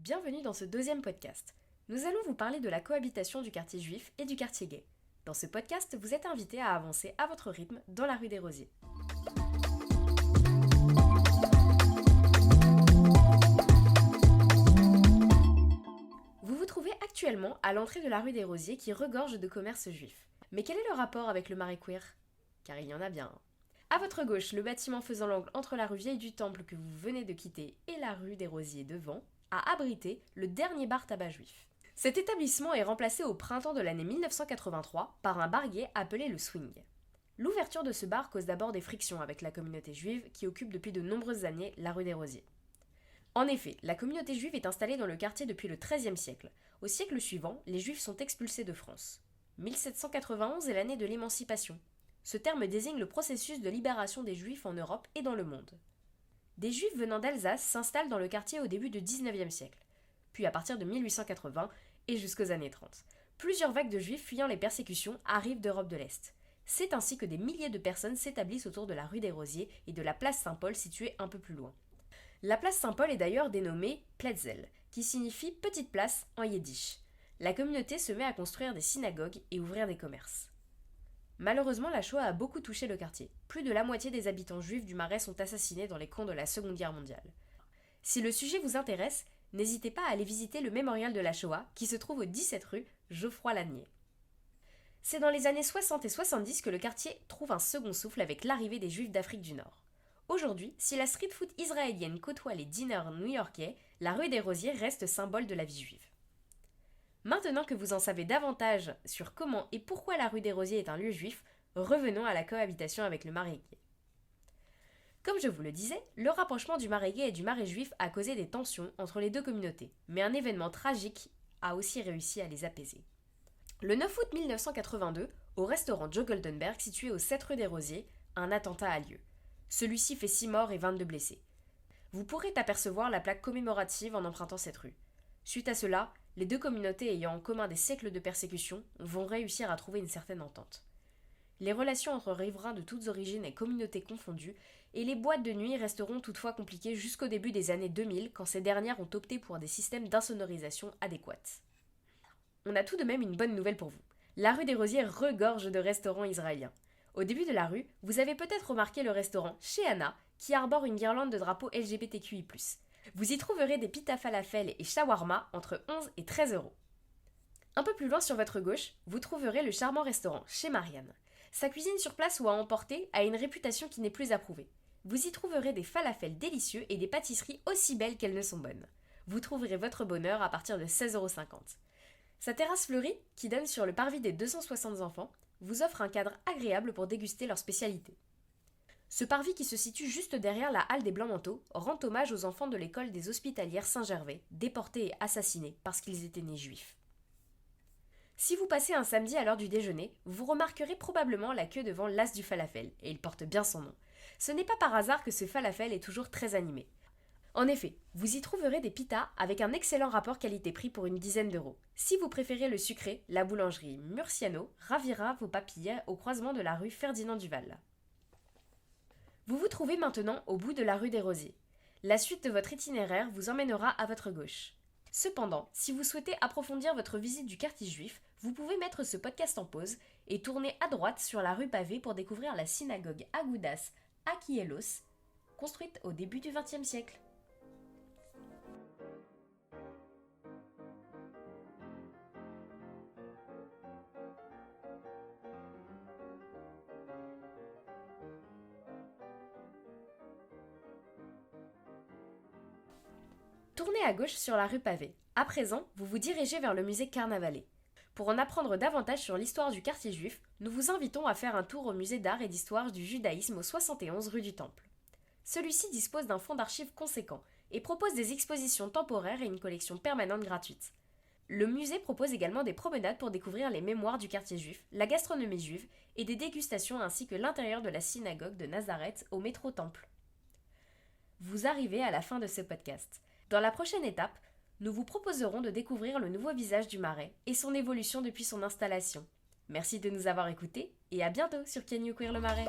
Bienvenue dans ce deuxième podcast. Nous allons vous parler de la cohabitation du quartier juif et du quartier gay. Dans ce podcast, vous êtes invités à avancer à votre rythme dans la rue des Rosiers. Vous vous trouvez actuellement à l'entrée de la rue des Rosiers qui regorge de commerces juifs. Mais quel est le rapport avec le marais queer ? Car il y en a bien un. À votre gauche, le bâtiment faisant l'angle entre la rue Vieille du Temple que vous venez de quitter et la rue des Rosiers devant a abrité le dernier bar tabac juif. Cet établissement est remplacé au printemps de l'année 1983 par un bar gay appelé le Swing. L'ouverture de ce bar cause d'abord des frictions avec la communauté juive qui occupe depuis de nombreuses années la rue des Rosiers. En effet, la communauté juive est installée dans le quartier depuis le XIIIe siècle. Au siècle suivant, les juifs sont expulsés de France. 1791 est l'année de l'émancipation. Ce terme désigne le processus de libération des juifs en Europe et dans le monde. Des juifs venant d'Alsace s'installent dans le quartier au début du XIXe siècle, puis à partir de 1880 et jusqu'aux années 30. Plusieurs vagues de juifs fuyant les persécutions arrivent d'Europe de l'Est. C'est ainsi que des milliers de personnes s'établissent autour de la rue des Rosiers et de la place Saint-Paul située un peu plus loin. La place Saint-Paul est d'ailleurs dénommée Pletzel, qui signifie petite place en yiddish. La communauté se met à construire des synagogues et ouvrir des commerces. Malheureusement, la Shoah a beaucoup touché le quartier. Plus de la moitié des habitants juifs du Marais sont assassinés dans les camps de la Seconde Guerre mondiale. Si le sujet vous intéresse, n'hésitez pas à aller visiter le mémorial de la Shoah qui se trouve au 17 rue Geoffroy-Lanier. C'est dans les années 60 et 70 que le quartier trouve un second souffle avec l'arrivée des Juifs d'Afrique du Nord. Aujourd'hui, si la street food israélienne côtoie les diners new-yorkais, la rue des Rosiers reste symbole de la vie juive. Maintenant que vous en savez davantage sur comment et pourquoi la rue des Rosiers est un lieu juif, revenons à la cohabitation avec le marais gay. Comme je vous le disais, le rapprochement du marais gay et du marais juif a causé des tensions entre les deux communautés, mais un événement tragique a aussi réussi à les apaiser. Le 9 août 1982, au restaurant Joe Goldenberg situé au 7 rue des Rosiers, un attentat a lieu. Celui-ci fait 6 morts et 22 blessés. Vous pourrez apercevoir la plaque commémorative en empruntant cette rue. Suite à cela, les deux communautés ayant en commun des siècles de persécution vont réussir à trouver une certaine entente. Les relations entre riverains de toutes origines et communautés confondues, et les boîtes de nuit resteront toutefois compliquées jusqu'au début des années 2000 quand ces dernières ont opté pour des systèmes d'insonorisation adéquats. On a tout de même une bonne nouvelle pour vous. La rue des Rosiers regorge de restaurants israéliens. Au début de la rue, vous avez peut-être remarqué le restaurant Chez Anna qui arbore une guirlande de drapeaux LGBTQI+. Vous y trouverez des pita falafel et shawarma entre 11 et 13 euros. Un peu plus loin sur votre gauche, vous trouverez le charmant restaurant Chez Marianne. Sa cuisine sur place ou à emporter a une réputation qui n'est plus approuvée. Vous y trouverez des falafels délicieux et des pâtisseries aussi belles qu'elles ne sont bonnes. Vous trouverez votre bonheur à partir de 16,50 €. Sa terrasse fleurie, qui donne sur le parvis des 260 enfants, vous offre un cadre agréable pour déguster leurs spécialités. Ce parvis qui se situe juste derrière la halle des Blancs-Manteaux rend hommage aux enfants de l'école des Hospitalières Saint-Gervais, déportés et assassinés parce qu'ils étaient nés juifs. Si vous passez un samedi à l'heure du déjeuner, vous remarquerez probablement la queue devant l'As du falafel, et il porte bien son nom. Ce n'est pas par hasard que ce falafel est toujours très animé. En effet, vous y trouverez des pitas avec un excellent rapport qualité-prix pour une dizaine d'euros. Si vous préférez le sucré, la boulangerie Murciano ravira vos papilles au croisement de la rue Ferdinand Duval. Vous vous trouvez maintenant au bout de la rue des Rosiers. La suite de votre itinéraire vous emmènera à votre gauche. Cependant, si vous souhaitez approfondir votre visite du quartier juif, vous pouvez mettre ce podcast en pause et tourner à droite sur la rue pavée pour découvrir la synagogue Agudas Akielos, construite au début du XXe siècle. Tournez à gauche sur la rue pavée. À présent, vous vous dirigez vers le musée Carnavalet. Pour en apprendre davantage sur l'histoire du quartier juif, nous vous invitons à faire un tour au musée d'art et d'histoire du judaïsme au 71 rue du Temple. Celui-ci dispose d'un fonds d'archives conséquent et propose des expositions temporaires et une collection permanente gratuite. Le musée propose également des promenades pour découvrir les mémoires du quartier juif, la gastronomie juive et des dégustations ainsi que l'intérieur de la synagogue de Nazareth au métro Temple. Vous arrivez à la fin de ce podcast. Dans la prochaine étape, nous vous proposerons de découvrir le nouveau visage du Marais et son évolution depuis son installation. Merci de nous avoir écoutés et à bientôt sur Can You Queer le Marais.